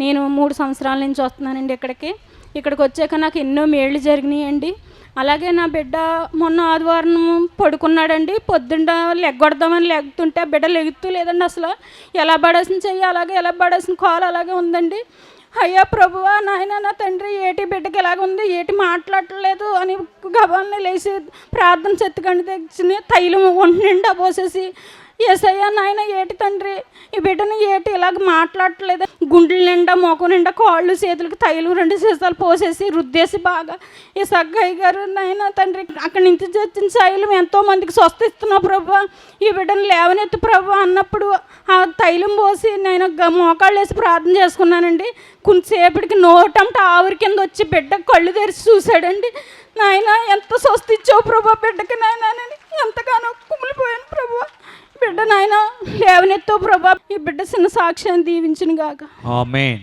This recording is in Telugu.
నేను 3 సంవత్సరాల నుంచి వస్తున్నానండి ఇక్కడికి వచ్చాక నాకు ఎన్నో మేళ్ళు జరిగినాయండి. అలాగే నా బిడ్డ మొన్న ఆదివారం పడుకున్నాడండి. పొద్దున్న లెగ్గొడదామని లెగుతుంటే బిడ్డ లెగుతూ లేదండి. అసలు ఎలా పడేసిన చెయ్యి అలాగే, ఎలా పడేసిన కాలు అలాగే ఉందండి. అయ్యా ప్రభువా, నాయన నా తండ్రి, ఏటి బిడ్డకి ఎలాగ ఉంది, ఏటి మాట్లాడలేదు అని గబాల్ని లేచి ప్రార్థన చెత్తకండి తెచ్చి తైలం ఒంటి నిండా పోసేసి, యేసయ్యా నాయన ఏటి తండ్రి ఈ బిడ్డని ఏటి ఇలాగ మాట్లాడట్లేదు, గుండెల నిండా మొఖం నిండా కాళ్ళు చేతులకు తైలం 2 సీసాలు పోసేసి రుద్దేసి బాగా, ఈ సగ్గయ్య గారు నాయన తండ్రి అక్కడి నుంచి తెచ్చిన తైలం ఎంతోమందికి స్వస్థిస్తున్నావు ప్రభు, ఈ బిడ్డను లేవనెత్తు ప్రభు అన్నప్పుడు ఆ తైలం పోసి నేను మోకాళ్ళు వేసి ప్రార్థన చేసుకున్నానండి. కొంతసేపటికి నోటంట ఆవిరి కింద వచ్చి బిడ్డ కళ్ళు తెరిచి చూశాడండి. నాయన ఎంత స్వస్తి ఇచ్చావు ప్రభు బిడ్డకి నాయనని ఎంతగానో కుమిలిపోయాను ప్రభు. బిడ్డ నాయన లేవనెత్తో ప్రభా, ఈ బిడ్డ చిన్న సాక్ష్యాన్ని దీవించును గాక. ఆమేన్.